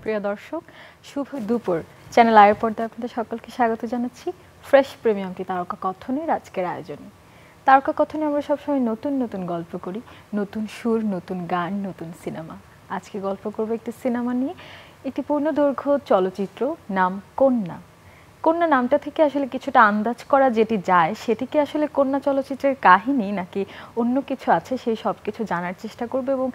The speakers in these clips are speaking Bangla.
প্রিয় দর্শক, শুভ দুপুর। চ্যানেল আয়ের পর্দায় আপনাদের সকলকে স্বাগত জানাচ্ছি ফ্রেশ প্রিমিয়ামটি তারকা কথনের আজকের আয়োজনে। তারকা কথনে আমরা সবসময় নতুন নতুন গল্প করি, নতুন সুর, নতুন গান, নতুন সিনেমা। আজকে গল্প করবো একটি সিনেমা নিয়ে, একটি পূর্ণদৈর্ঘ্য চলচ্চিত্র, নাম কন্যা। কন্যা নামটা থেকে আসলে কিছুটা আন্দাজ করা যেটি যায়, সেটি কি আসলে কন্যা চলচ্চিত্রের কাহিনী নাকি অন্য কিছু আছে, সেই সব কিছু জানার চেষ্টা করবে। এবং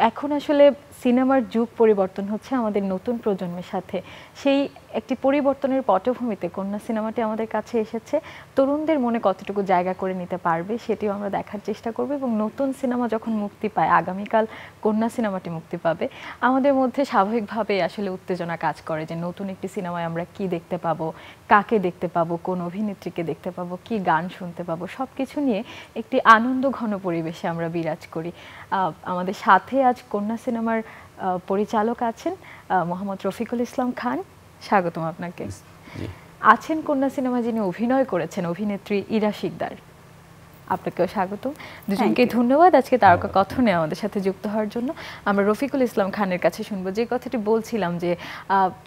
এখন আসলে সিনেমার যুগ পরিবর্তন হচ্ছে আমাদের নতুন প্রজন্মের সাথে, সেই একটি পরিবর্তনের পটভূমিতে কন্যা সিনেমাটি আমাদের কাছে এসেছে। তরুণদের মনে কতটুকু জায়গা করে নিতে পারবে সেটিও আমরা দেখার চেষ্টা করব। এবং নতুন সিনেমা যখন মুক্তি পায়, আগামীকাল কন্যা সিনেমাটি মুক্তি পাবে, আমাদের মধ্যে স্বাভাবিকভাবে আসলে উত্তেজনা কাজ করে যে নতুন একটি সিনেমায় আমরা কি দেখতে পাবো, কাকে দেখতে পাবো, কোন অভিনেত্রীকে দেখতে পাবো, কি গান শুনতে পাবো, সব কিছু নিয়ে একটি আনন্দ ঘন পরিবেশে আমরা বিরাজ করি। আমাদের সাথে আজ কন্যা সিনেমার পরিচালক আছেন মোহাম্মদ রফিকুল ইসলাম খান, স্বাগতম আপনাকে। আছেন কন্যা সিনেমা যিনি অভিনয় করেছেন অভিনেত্রী ইরা শিকদার, আপনাকেও স্বাগতম। দুজনকে ধন্যবাদ আজকে তারকা কথনে আমাদের সাথে যুক্ত হওয়ার জন্য। আমরা রফিকুল ইসলাম খানের কাছে শুনবো, যে কথাটি বলছিলাম যে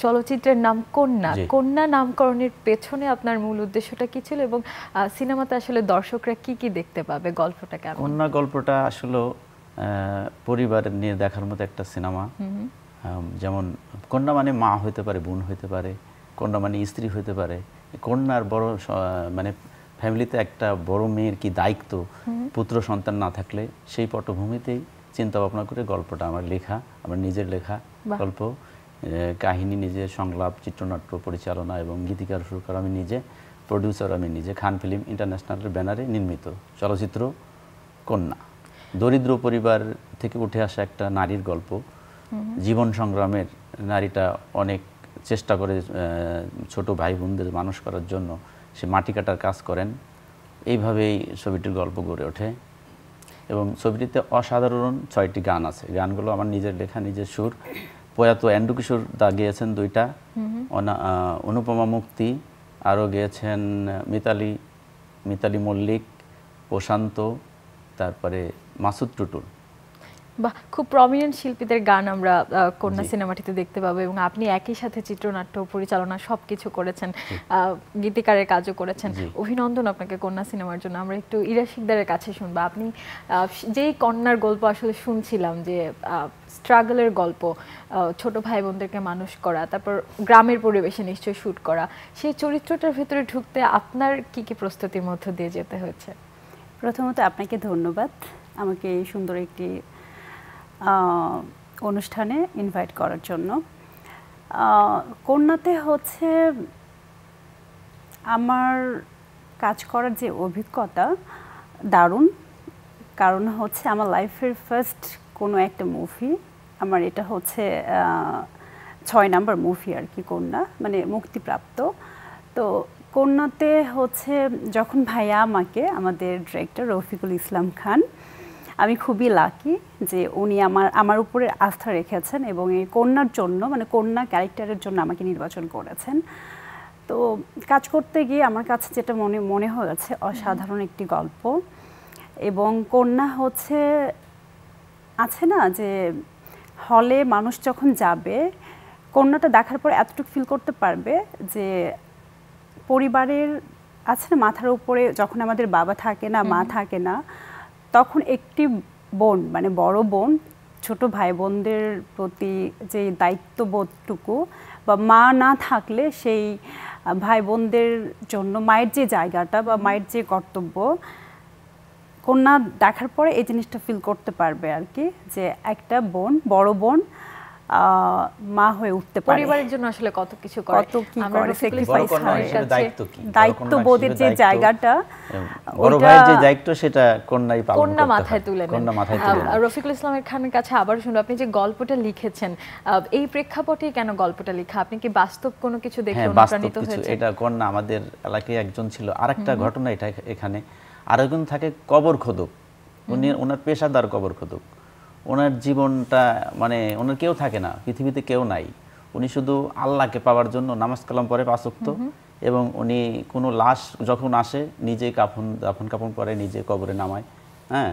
চলচ্চিত্রের নাম কন্যা, কন্যা নামকরণের পেছনে আপনার মূল উদ্দেশ্যটা কি ছিল এবং সিনেমাতে আসলে দর্শকরা কি কি দেখতে পাবে, গল্পটা কেমন? কন্যা গল্পটা আসলে পরিবার নিয়ে দেখার মতো একটা সিনেমা। যেমন কন্যা মানে মা হইতে পারে, বোন হইতে পারে, কন্যা মানে স্ত্রী হইতে পারে। কন্যার বড় মানে ফ্যামিলিতে একটা বড় মেয়ের কি দায়িত্ব, পুত্র সন্তান না থাকলে, সেই পটভূমিতেই চিন্তা ভাবনা করে গল্পটা আমার লেখা, আমার নিজের লেখা গল্প। কাহিনী নিজে, সংলাপ, চিত্রনাট্য, পরিচালনা এবং গীতিকার সুরকার আমি নিজে, প্রডিউসার আমি নিজে। খান ফিল্ম ইন্টারন্যাশনালের ব্যানারে নির্মিত চলচ্চিত্র কন্যা। দরিদ্র পরিবার থেকে উঠে আসা একটা নারীর গল্প, জীবন সংগ্রামের। নারীটা অনেক চেষ্টা করে ছোট ভাই বোনদের মানুষ করার জন্য সে মাটি কাটার কাজ করেন। এইভাবেই ছবিটির গল্প গড়ে ওঠে এবং ছবিটিতে অসাধারণ 6টি গান আছে। গানগুলো আমার নিজের লেখা, নিজের সুর। প্রয়াত এন্ড্রু কিশোর দা গেয়েছেন 2টা, অনুপমা মুক্তি আরও গেয়েছেন মিতালি মল্লিক, প্রশান্ত, তারপরে মাসুদ টুটুল। বাহ, খুব প্রমিনেন্ট শিল্পীদের গান আমরা কন্যা সিনেমাটিতে দেখতে পাবো। এবং আপনি একই সাথে চিত্রনাট্য, পরিচালনা সবকিছু করেছেন, গীতিকারের কাজও করেছেন। অভিনন্দন আপনাকে কন্যা সিনেমার জন্য। আমরা একটু ইরা শিকদারের কাছে শুনবো। আপনি যেই কন্যার গল্প আসলে শুনছিলাম, যে স্ট্রাগলের গল্প, ছোট ভাই বোনদেরকে মানুষ করা, তারপর গ্রামের পরিবেশে নিশ্চয়ই শ্যুট করা, সেই চরিত্রটার ভেতরে ঢুকতে আপনার কি কি প্রস্তুতির মধ্য দিয়ে যেতে হয়েছে? প্রথমত আপনাকে ধন্যবাদ আমাকে এই সুন্দর একটি অনুষ্ঠানে ইনভাইট করার জন্য। কন্যাতে হচ্ছে আমার কাজ করার যে অভিজ্ঞতা দারুণ, কারণ হচ্ছে আমার লাইফের ফার্স্ট কোনো একটা মুভি। আমার এটা হচ্ছে 6 নাম্বার মুভি আর কি, কন্যা মানে মুক্তিপ্রাপ্ত। তো কন্যাতে হচ্ছে যখন ভাইয়া আমাকে, আমাদের ডিরেক্টর রফিকুল ইসলাম খান, আমি খুবই লাকি যে উনি আমার উপরে আস্থা রেখেছেন এবং এই কন্যার জন্য, মানে কন্যা ক্যারেক্টারের জন্য আমাকে নির্বাচন করেছেন। তো কাজ করতে গিয়ে আমার কাছে যেটা মনে হয়েছে অসাধারণ একটি গল্প। এবং কন্যা হচ্ছে আছে না যে হলে মানুষ যখন যাবে, কন্যাটা দেখার পর এতটুকু ফিল করতে পারবে যে পরিবারের আছে না, মাথার উপরে যখন আমাদের বাবা থাকে না, মা থাকে না, তখন একটি বোন মানে বড় বোন ছোট ভাই বোনদের প্রতি যে দায়িত্ববোধটুকু, বা মা না থাকলে সেই ভাই বোনদের জন্য মায়ের যে জায়গাটা বা মায়ের যে কর্তব্য, কন্যা দেখার পরে এই জিনিসটা ফিল করতে পারবে আর কি, যে একটা বোন, বড় বোন মা হয়ে উঠতে পারে, পরিবারের জন্য আসলে কত কিছু করে, কত কি করে, স্যাক্রিফাইস করে, দায়িত্ববোধের যে জায়গাটা, বড় ভাইয়ের যে দায়িত্ব সেটা কন্যাই পালন করতে হয়, কন্যা মাথায় তুলে নেন। কন্যা মাথায় তুলে নেন। রফিকুল ইসলামের খানের কাছে আবার শুনবো, আপনি যে গল্পটা লিখেছেন, এই প্রেক্ষাপটে কেন গল্পটা লেখা? আপনি কি বাস্তব কোনো কিছু দেখে অনুপ্রাণিত হয়েছে? এটা কন্যা আমাদের এলাকায় একজন ছিল। আরেকটা ঘটনা এটা এখানে, আরেকজন থাকে কবর খোদক, উনি ওনার পেশাদার কবর খোদক। ওনার জীবনটা মানে ওনার কেউ থাকে না, পৃথিবীতে কেউ নাই। উনি শুধু আল্লাহকে পাওয়ার জন্য নামাজ কালাম পড়ে 5 ওয়াক্ত, এবং উনি কোনো লাশ যখন আসে নিজেই দাফন কাফন করে, নিজে কবরে নামায়। হ্যাঁ,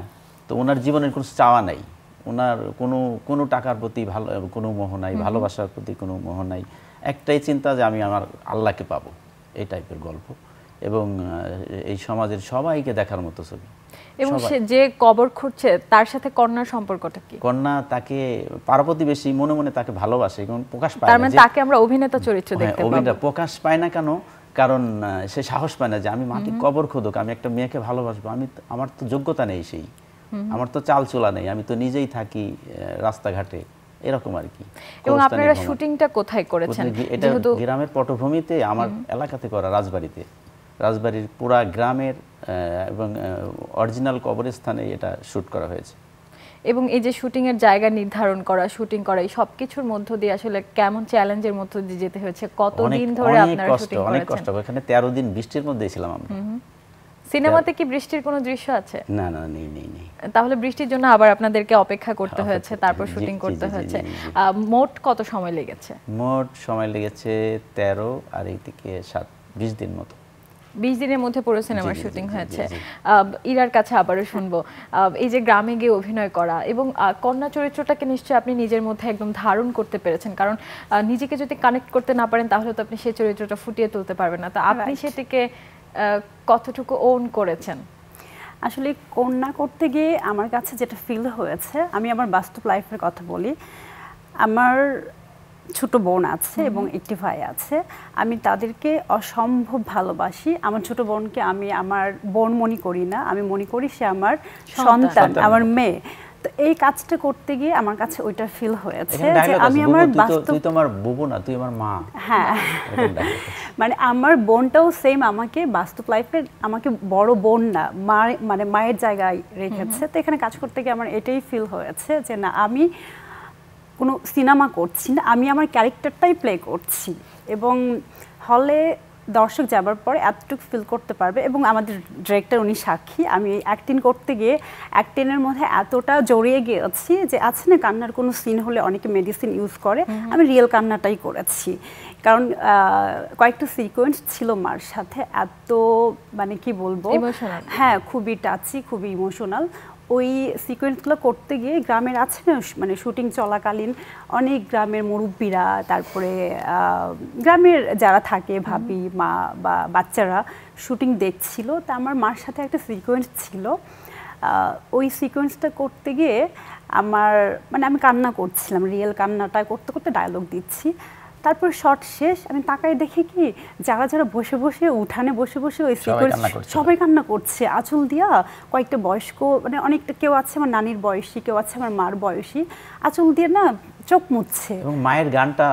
তো ওনার জীবনের কোনো চাওয়া নাই, ওনার কোনো টাকার প্রতি ভালো কোনো মোহ নাই, ভালোবাসার প্রতি কোনো মোহ নাই, একটাই চিন্তা যে আমি আমার আল্লাহকে পাবো, এই টাইপের গল্প। এবং এই সমাজের সবাইকে দেখার মতো ছবি। এবং সে যে কবর খুঁড়ছে তার সাথে কন্যার সম্পর্কটা কি? কন্যা তাকে পার্বতীবেশী মনে মনে তাকে ভালোবাসে, এবং প্রকাশ পায় না। তার মানে তাকে আমরা অভিনেতা চরিত্র দেখতে পাবো। অভিনেতা প্রকাশ পায় না কেন? কারণ সে সাহস পায় না যে আমি মাটি কবর খুদুক, আমি একটা মেয়েকে ভালোবাসবো, আমার তো যোগ্যতা নেই, সেই আমার তো চাল চলা নেই, আমি তো নিজেই থাকি রাস্তাঘাটে, এরকম আর কি। এবং আপনারা শুটিংটা কোথায় করেছেন? এটা গ্রামের পটভূমিতে, আমার এলাকাতে করা, রাজবাড়ির পুরা গ্রামের এবং অরিজিনাল কবরস্থানে এটা শুট করা হয়েছে। এবং এই যে শুটিং এর জায়গা নির্ধারণ করা, শুটিং করা, এই সবকিছুর মধ্য দিয়ে আসলে কেমন চ্যালেঞ্জের মধ্য দিয়ে যেতে হয়েছে? কতদিন ধরে আপনারা শুটিং করেছেন? অনেক কষ্ট। এখানে 13 দিন বৃষ্টির মধ্যেই ছিলাম আমরা। সিনেমাতে কি বৃষ্টির কোনো দৃশ্য আছে? না না, নেই। তাহলে বৃষ্টির জন্য আবার আপনাদেরকে অপেক্ষা করতে হয়েছে, তারপর শুটিং করতে হয়েছে। মোট কত সময় লেগেছে? মোট সময় লেগেছে 13 আর এইদিকে 20 দিন মতো। 20 দিনের মধ্যে পুরো সিনেমার শুটিং হয়েছে। ইরার কাছে আবারও শুনবো, এই যে গ্রামে গিয়ে অভিনয় করা এবং কন্যা চরিত্রটাকে নিশ্চয়ই আপনি নিজের মধ্যে একদম ধারণ করতে পেরেছেন, কারণ নিজেকে যদি কানেক্ট করতে না পারেন তাহলে তো আপনি সেই চরিত্রটা ফুটিয়ে তুলতে পারবেন না। তো আপনি সেটাকে কতটুকু ওন করেছেন? আসলে কন্যা করতে গিয়ে আমার কাছে যেটা ফিল হয়েছে, আমি আমার বাস্তব লাইফের কথা বলি। আমার ছোট বোন আছে এবং একটি ভাই আছে। আমি তাদেরকে অসম্ভব ভালোবাসি। আমার ছোট বোনকে আমি আমার বোন মনে করি না, আমি মনে করি সে আমার সন্তান, আমার মেয়ে। তো এই কাজটা করতে গিয়ে আমার কাছে ওইটা ফিল হয়েছে যে আমি আমার বাস্তব, তুই তোমার বুবু না, তুই আমার মা। হ্যাঁ, মানে আমার বোনটাও সেম আমাকে বাস্তব লাইফে আমাকে বড় বোন না, মানে মায়ের জায়গায় রেখেছে। তো এখানে কাজ করতে গিয়ে আমার এটাই ফিল হয়েছে যে না, আমি কোনো সিনেমা করছি না, আমি আমার ক্যারেক্টারটাই প্লে করছি। এবং হলে দর্শক যাবার পরে এতটুকু ফিল করতে পারবে। এবং আমাদের ডিরেক্টর উনি সাক্ষী, আমি অ্যাক্টিং করতে গিয়ে অ্যাক্টিংয়ের মধ্যে এতটা জড়িয়ে গিয়েছি যে আছে না কান্নার কোনো সিন হলে অনেকে মেডিসিন ইউজ করে, আমি রিয়েল কান্নাটাই করেছি। কারণ কয়েকটা সিকোয়েন্স ছিল মার সাথে, এত মানে কি বলবো, হ্যাঁ খুবই টাচি, খুবই ইমোশনাল। ওই সিকোয়েন্সগুলো করতে গিয়ে গ্রামের আছে না, মানে শুটিং চলাকালীন অনেক গ্রামের মুরব্বীরা, তারপরে গ্রামের যারা থাকে ভাবি, মা বা বাচ্চারা শুটিং দেখছিল। তা আমার মার সাথে একটা সিকোয়েন্স ছিল, ওই সিকোয়েন্সটা করতে গিয়ে আমার মানে আমি কান্না করছিলাম, রিয়েল কান্নাটা করতে করতে ডায়লগ দিচ্ছি। তারপর শর্ট শেষ, আমি তাকাই দেখি কি যারা যারা বসে বসে উঠানে বসে বসে ওই সিকোয়েন্স সবাই কান্না করছে। আঁচল দিয়া কয়েকটা বয়স্ক, মানে অনেকটা, কেউ আছে আমার নানির বয়সী, কেউ আছে আমার মার বয়সী, আঁচল দিয়ে না চোখ মুছছে। এবং মায়ের গানটা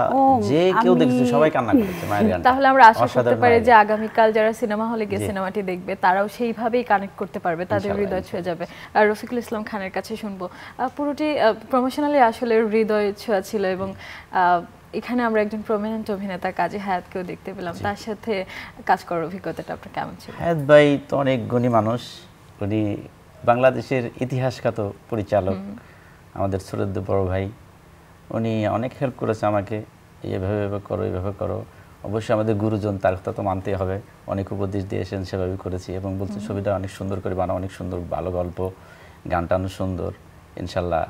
যে কেউ দেখছে সবাই কান্না করছে মায়ের গানটা। তাহলে আমরা আশা করতে পারি যে আগামীকাল যারা সিনেমা হলে গিয়ে সিনেমাটি দেখবে তারাও সেইভাবেই কানেক্ট করতে পারবে, তাদের হৃদয় ছুঁয়ে যাবে। আর রফিকুল ইসলাম খানের কাছে শুনবো, পুরোটি প্রমোশনালি আসলে হৃদয় ছোঁয়া ছিল। এবং এখানে আমরা একজন প্রমিনেন্ট অভিনেতা কাজী হায়াতকেও দেখতে পেলাম, তার সাথে কাজ করার অভিজ্ঞতাটা আপনার কেমন ছিল? হায়াত ভাই তো অনেক গুণী মানুষ, উনি বাংলাদেশের ইতিহাসখ্যাত পরিচালক, আমাদের শ্রদ্ধেয় বড় ভাই। উনি অনেক হেল্প করেছে আমাকে, এইভাবে করো, এইভাবে করো। অবশ্যই আমাদের গুরুজন, তার কথা তো মানতেই হবে, অনেক উপদেশ দিয়েছেন, সেভাবে করেছি। এবং বলছে ছবিটা অনেক সুন্দর করে বানাও, অনেক সুন্দর, ভালো গল্প, গানটা অনেক সুন্দর, ইনশাল্লাহ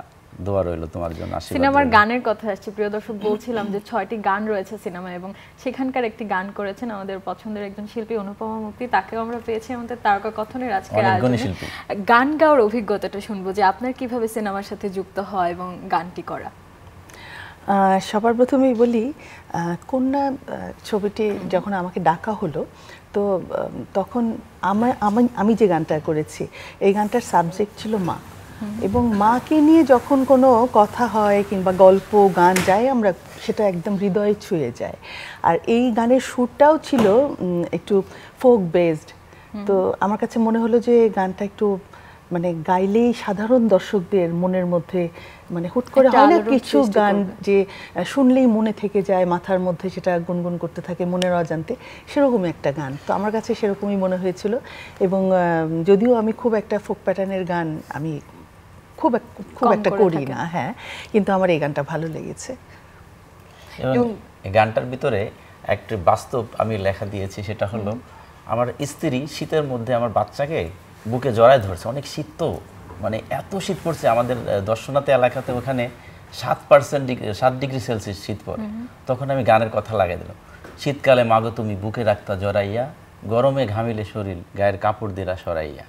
দোয়া রইল তোমার জন্য। সিনেমার গানের কথা আসছে, প্রিয় দর্শক, বলছিলাম যে 6টি গান রয়েছে সিনেমায় এবং সেখানকার একটি গান করেছেন আমাদের পছন্দের একজন শিল্পী অনুপমা মুক্তি, তাকেও আমরা পেয়েছি আমাদের তারকা কথনের আজকের আয়োজনে। গান গাওয়ার অভিজ্ঞতাটা শুনবো যে আপনার কিভাবে সিনেমার সাথে যুক্ত হয় এবং গানটি করা। সবার প্রথমেই বলি, কন্যা ছবিটি যখন আমাকে ডাকা হলো, তো তখন আমি যে গানটা করেছি এই গানটার সাবজেক্ট ছিল মা। এবং মাকে নিয়ে যখন কোনো কথা হয় কিংবা গল্প গান যায়, আমরা সেটা একদম হৃদয়ে ছুঁয়ে যায়। আর এই গানের সুরটাও ছিল একটু ফোক বেসড। তো আমার কাছে মনে হলো যে গানটা একটু মানে গাইলেই সাধারণ দর্শকদের মনের মধ্যে মানে হুট করে হয় না কিছু গান যে শুনলেই মনে থেকে যায়, মাথার মধ্যে সেটা গুনগুন করতে থাকে মনের অজান্তে, সেরকমই একটা গান। তো আমার কাছে সেরকমই মনে হয়েছিল। এবং যদিও আমি খুব একটা ফোক প্যাটার্নের গান আমি খুব একটা করি না, হ্যাঁ, কিন্তু আমার এই গানটা ভালো লেগেছে। এবং এই গানটার ভিতরে একটা বাস্তব আমি লেখা দিয়েছি, সেটা হলো আমার স্ত্রী শীতের মধ্যে আমার বাচ্চাকে বুকে জড়ায় ধরছে, অনেক শীত তো, মানে এত শীত পড়ছে আমাদের দর্শনাতে এলাকাতে, ওখানে 7% শীত পড়ে। তখন আমি গানের কথা লাগাই দিলাম, শীতকালে মাগো তুমি বুকে রাখতা জড়াইয়া, গরমে ঘামিলে শরীর গায়ের কাপড় দিলা সরাইয়া।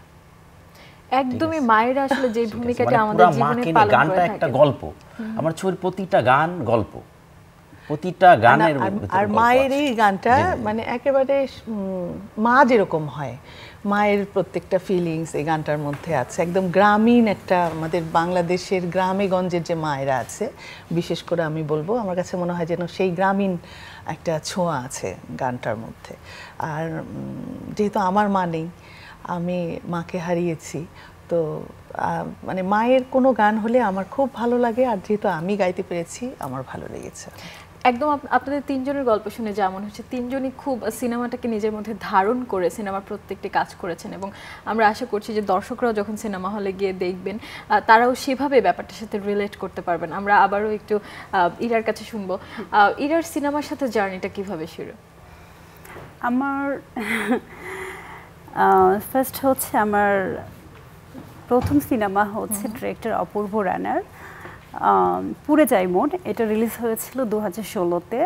একদমই মায়ের আসলে যে ভূমিকাটা আমাদের জীবনে পালন করে গানটা একটা গল্প, আমার ছবির প্রতিটা গান গল্প, প্রতিটা গানের আর মায়ের এই গানটা মানে একেবারে মা যেরকম হয়, মায়ের প্রত্যেকটা ফিলিংস এই গানটার মধ্যে আছে। একদম গ্রামীণ একটা, আমাদের বাংলাদেশের গ্রামে গঞ্জের যে মায়েরা আছে, বিশেষ করে আমি বলবো আমার কাছে মনে হয় যেন সেই গ্রামীণ একটা ছোঁয়া আছে গানটার মধ্যে। আর যেহেতু আমার মা নেই, আমি মাকে হারিয়েছি, তো মানে মায়ের কোনো গান হলে আমার খুব ভালো লাগে, আর যেহেতু আমি গাইতে পেরেছি আমার ভালো লেগেছে। একদম আপনাদের তিনজনের গল্প শুনে যেমন হচ্ছে তিনজনই খুব সিনেমাটাকে নিজের মধ্যে ধারণ করে সিনেমার প্রত্যেকটি কাজ করেছেন, এবং আমরা আশা করছি যে দর্শকরাও যখন সিনেমা হলে গিয়ে দেখবেন তারাও সেভাবে ব্যাপারটার সাথে রিলেট করতে পারবেন। আমরা আবারও একটু ইরার কাছে শুনবো, ইরার সিনেমার সাথে জার্নিটা কিভাবে শুরু? আমার ফার্স্ট হচ্ছে আমার প্রথম সিনেমা হচ্ছে ডিরেক্টর অপূর্ব রানার পুরে যাই মোড। এটা রিলিজ হয়েছিল 2016-তে,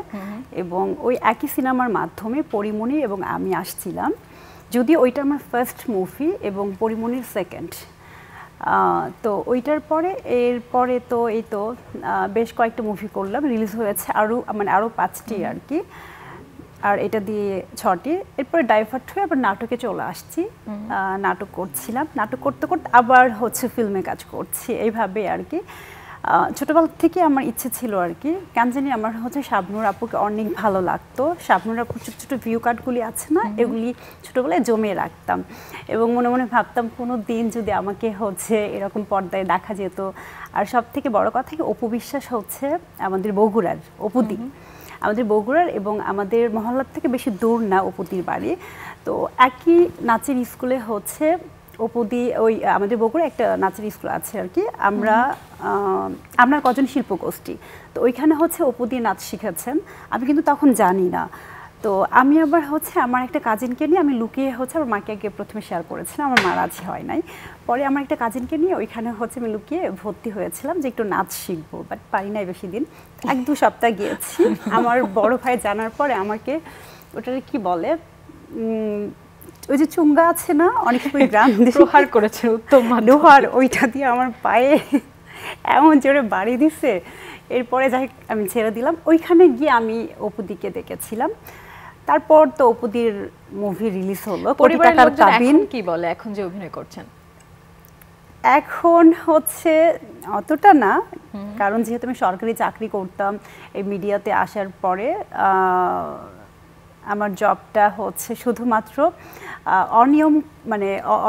এবং ওই একই সিনেমার মাধ্যমে পরিমণি এবং আমি আসছিলাম। যদিও ওইটা আমার ফার্স্ট মুভি এবং পরিমণির সেকেন্ড। তো ওইটার পরে এরপরে তো এই তো বেশ কয়েকটা মুভি করলাম, রিলিজ হয়েছে আরও 5টি আর কি, আর এটা দিয়ে 6টি। এরপরে ডাইভার্ট হয়ে আবার নাটকে চলে আসছি, নাটক করছিলাম, নাটক করতে করতে আবার হচ্ছে ফিল্মে কাজ করছি, এইভাবে আর কি। ছোটবেলা থেকে আমার ইচ্ছে ছিল আর কি, কেন জানি আমার হচ্ছে শাবনূর আপুকে অনেক ভালো লাগতো। শাবনূর আপুর ছোটো ছোটো ভিউ কার্ডগুলি আছে না, এগুলি ছোটোবেলায় জমিয়ে রাখতাম, এবং মনে মনে ভাবতাম কোনো দিন যদি আমাকে হচ্ছে এরকম পর্দায় দেখা যেত। আর সব থেকে বড় কথা কি, অপু বিশ্বাস হচ্ছে আমাদের বগুড়ার, অপুদি আমাদের বগুড়ার, এবং আমাদের মহল্লার থেকে বেশি দূর না অপুদির বাড়ি। তো একই নাচের স্কুলে হচ্ছে অপুদি, ওই আমাদের বগুড়া একটা নাচের স্কুল আছে আর কি, আমরা কজন শিল্পগোষ্ঠী, তো ওইখানে হচ্ছে অপুদি নাচ শিখেছেন। আমি কিন্তু তখন জানি না, তো আমি আবার হচ্ছে আমার একটা কাজিনকে নিয়ে আমি লুকিয়ে হচ্ছে আমার মাকে আগে প্রথমে শেয়ার করেছিলাম, আমার মা রাজি হয় নাই। পরে আমার একটা কাজিনকে নিয়ে ওইখানে হচ্ছে আমি লুকিয়ে ভর্তি হয়েছিলাম যে একটু নাচ শিখবো, বাট পারি নাই বেশি দিন, 1-2 সপ্তাহ গিয়েছি। আমার বড় ভাই জানার পরে আমাকে ওটারে কি বলে, ওই যে চুঙ্গা আছে না অনেক সময় গ্রাম প্রহার করেছে উত্তম লোহার, ওইটা দিয়ে আমার পায়ে এমন জোরে বাড়ি দিছে। এরপরে যাই আমি ছেড়ে দিলাম। ওইখানে গিয়ে আমি অপুদিকে দেখেছিলাম। তারপর তো অপুদির মুভি রিলিজ হলো, কোটি টাকার কাবিন। কি বলে এখন যে অভিনয় করছেন? এখন হচ্ছে অতটা না, কারণ যেহেতু আমি সরকারি চাকরি করতাম, এই মিডিয়াতে আসার পরে আমার জবটা হচ্ছে শুধুমাত্র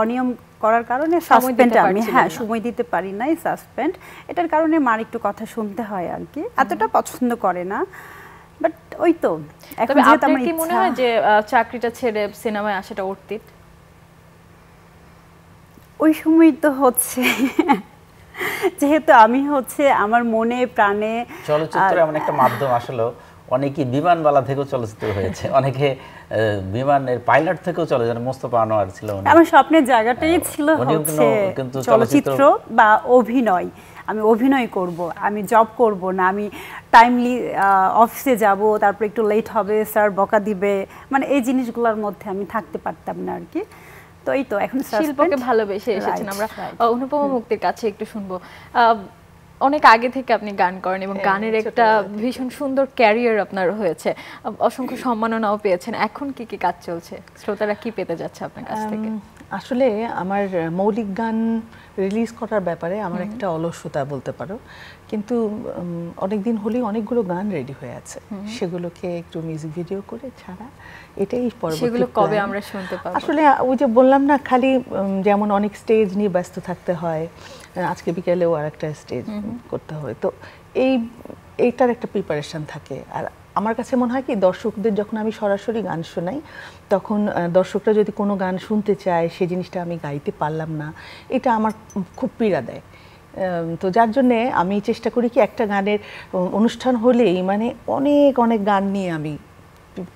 অনিয়ম করার কারণে সাসপেন্ড, আমি সময় দিতে পারি নাই, সাসপেন্ড। এটার কারণে মার একটু কথা শুনতে হয় আর কি, এতটা পছন্দ করে না, বাট ওই তো। এখন যেহেতু আমার কি মনে হয় যে চাকরিটা ছেড়ে সিনেমায় আসাটা উচিত? ওই সময় তো হচ্ছে যেহেতু আমি হচ্ছে আমার মনে প্রাণে, চলচ্চিত্র এমন একটা মাধ্যম, আসলে অনেকে বিমানবালা থেকেও চলচ্চিত্র হয়েছে, অনেকে বিমানের পাইলট থেকেও চলে যান। মোস্তফা আনোয়ার ছিল, আমার স্বপ্নের জায়গাটাই ছিল হচ্ছে চলচ্চিত্র বা অভিনয়। আমি অভিনয় করব, আমি জব করব না, আমি টাইমলি অফিসে যাব, তারপর একটু লেট হবে, স্যার বকা দিবে, মানে এই জিনিসগুলোর মধ্যে আমি থাকতে পারতাম না আর কি। তো এই তো এখন শিল্পকে ভালোবেসে এসেছেন। আমরা অনুপমা মুক্তির কাছে একটু শুনবো। অনেক আগে থেকে আপনি গান করেন এবং গানের একটা ভীষণ সুন্দর ক্যারিয়ার আপনার হয়েছে, অসংখ্য সম্মাননাও পেয়েছেন। এখন কি কি কাজ চলছে, শ্রোতারা কি পেতে যাচ্ছে আপনার কাছ থেকে? আসলে আমার মৌলিক গান রিলিজ করার ব্যাপারে আমার একটা অলসতা বলতে পারো, কিন্তু অনেকদিন হলেই অনেকগুলো গান রেডি হয়ে আছে, সেগুলোকে একটু মিউজিক ভিডিও করে ছাড়া, এটাই পরবর্তী। সেগুলো কবে আমরা শুনতে পাবো? আসলে ওই যে বললাম না, খালি যেমন অনেক স্টেজ নিয়ে ব্যস্ত থাকতে হয়, আজকে বিকেলেও আর একটা স্টেজ করতে হয়, তো এইটার একটা প্রিপারেশন থাকে। আর আমার কাছে মনে হয় কি, দর্শকদের যখন আমি সরাসরি গান শোনাই, তখন দর্শকরা যদি কোনো গান শুনতে চায়, সেই জিনিসটা আমি গাইতে পারলাম না, এটা আমার খুব পীড়া দেয়। তো যার জন্যে আমি চেষ্টা করি কি, একটা গানের অনুষ্ঠান হলেই মানে অনেক অনেক গান নিয়ে আমি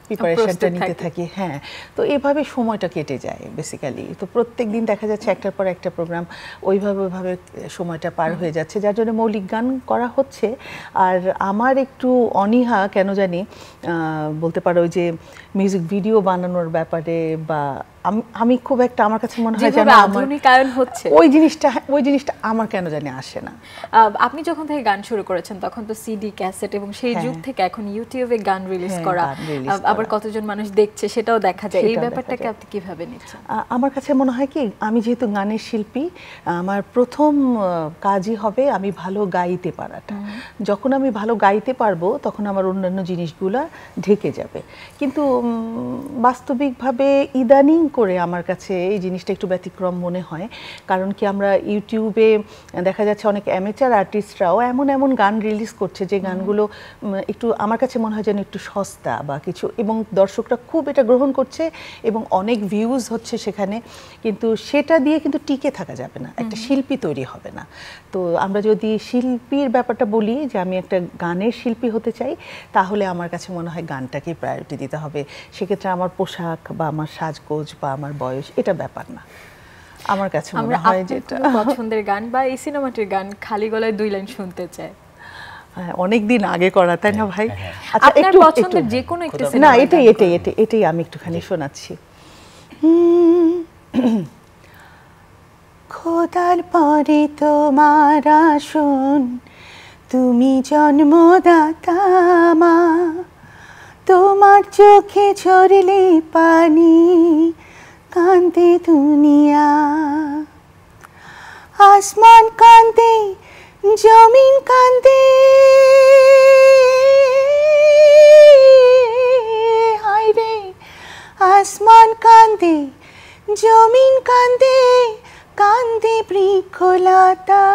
প্রিপারেশনটা নিতে থাকি। হ্যাঁ, তো এভাবে সময়টা কেটে যায় বেসিক্যালি। তো প্রত্যেক দিন দেখা যাচ্ছে একটার পর একটা প্রোগ্রাম, ওইভাবে সময়টা পার হয়ে যাচ্ছে, যার জন্য মৌলিক গান করা হচ্ছে। আর আমার একটু অনীহা কেন জানি, বলতে পারো যে মিউজিক ভিডিও বানানোর ব্যাপারে, বা আমি খুব একটা, আমার কাছে মনে হয় যেন আধুনিকায়ন হচ্ছে ওই জিনিসটা আমার কেন জানি আসে না। আপনি যখন থেকে গান শুরু করেছেন তখন তো সিডি, ক্যাসেট এবং সেই যুগ থেকে এখন ইউটিউবে গান রিলিজ করা, আবার কতজন মানুষ দেখছে সেটাও দেখা যায়। এই ব্যাপারটাকে আপনি কিভাবে নিচ্ছেন? আমার কাছে মনে হয় কি, আমি যেহেতু গানের শিল্পী, আমার প্রথম কাজই হবে আমি ভালো গাইতে পারাটা। যখন আমি ভালো গাইতে পারবো তখন আমার অন্যান্য জিনিসগুলো ঢেকে যাবে। কিন্তু বাস্তবিকভাবে ইদানিং করে আমার কাছে এই জিনিসটা একটু ব্যতিক্রম মনে হয়। কারণ কি, আমরা ইউটিউবে দেখা যাচ্ছে অনেক অ্যামেচার আর্টিস্টরাও এমন এমন গান রিলিজ করছে যে গানগুলো একটু, আমার কাছে মনে হয় যেন একটু সস্তা বা কিছু, এবং দর্শকরা খুব এটা গ্রহণ করছে এবং অনেক ভিউজ হচ্ছে সেখানে, কিন্তু সেটা দিয়ে কিন্তু টিকে থাকা যাবে না, একটা শিল্পী তৈরি হবে না। তো আমরা যদি শিল্পীর ব্যাপারটা বলি যে আমি একটা গানের শিল্পী হতে চাই, তাহলে আমার কাছে মনে হয় গানটাকে প্রায়োরিটি দিতে হবে। সেক্ষেত্রে আমার পোশাক বা আমার সাজগোজ বা আমার বয়স এটা ব্যাপার না। আমার কাছে মনে হয় যে এটা পছন্দের গান বা এই সিনেমাটির গান খালি গলায় 2 লাইন শুনতে চাই। অনেক দিন আগে করা, তাই না ভাই? আচ্ছা, একটু পছন্দের যে কোনো একটা সিনেমা। না, এটাই আমি একটুখানি শোনাচ্ছি। খোদার পরে তোমার আসন, তুমি জন্মদাতা মা, তোমার চোখে ঝরলে পানি, কাঁদে দুনিয়া, আসমান কাঁদে, জমিন কাঁদে, হায় রে, আসমান কাঁদে, জমিন কাঁদে, কাঁদে বৃক্ষলতা,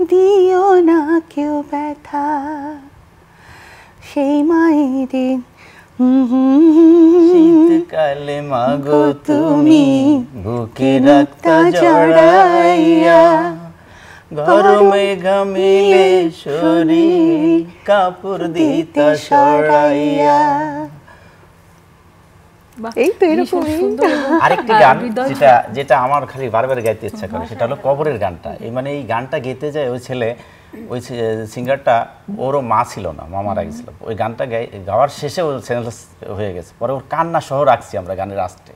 দিও না কেউ ব্যথা, সেই মায়েরে শীতকালে মাগো তুমি বুকে রাখতা জড়াইয়া, গরমে ঘামিলে শরীর কাপড় দিতা সরাইয়া। এই তো এরকমই। আরেকটি গান যেটা আমার খালি বারবার গাইতে ইচ্ছা করে, সেটা হলো কবরের গানটা। এই গানটা গেতে যায় ওই ছেলে, ওই সিঙ্গারটা, ওরও মা ছিল না, মা মারা গেছিল। ওই গানটা গাওয়ার শেষে ওর চ্যানেল হয়ে গেছে, পরে ওর কান্না সহ রাখছি আমরা গানের আসতে,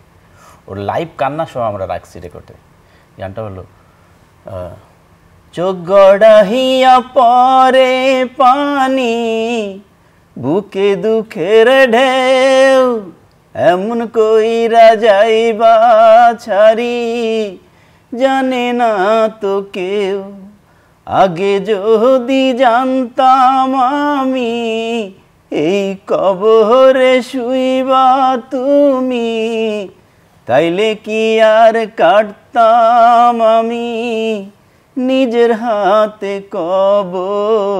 ওর লাইভ কান্না সহ আমরা রাখছি রেকর্ডে। গানটা হলো চোখ গড়াহিয়া পরে পানি, বুকে দুঃখের ঢেউ, এমন কইরা যাইবা ছাড়ি, জানে না তো কেউ, আগে যদি জানতাম আমি, এই কবরে শুইবা তুমি, তাইলে কি আর কাটতাম আমি নিজের হাতে কবর,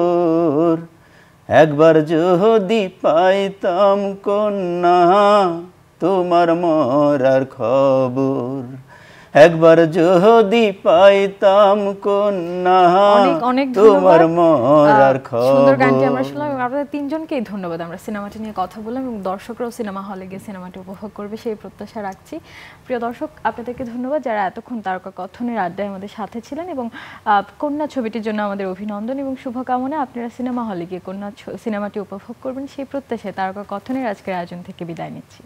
একবার যদি পাইতাম কন্যা তোমার মরার খবর, একবার যদি পাইতাম কন্যা তোমার মরার খবর। সুন্দর গানটি আমরা শুনলাম এবং আপনাদের তিনজনকেই ধন্যবাদ। আমরা সিনেমাটি নিয়ে কথা বললাম এবং দর্শকরাও সিনেমা হলে গিয়ে সিনেমাটি উপভোগ করবে সেই প্রত্যাশা রাখছি। প্রিয় দর্শক, আপনাদেরকে ধন্যবাদ যারা এতক্ষণ তারকা কথনের আড্ডায় আমাদের সাথে ছিলেন, এবং কন্যা ছবিটির জন্য আমাদের অভিনন্দন এবং শুভকামনা। আপনারা সিনেমা হলে গিয়ে কন্যা সিনেমাটি উপভোগ করবেন সেই প্রত্যাশায় তারকা কথনের আজকের আয়োজন থেকে বিদায় নিচ্ছি।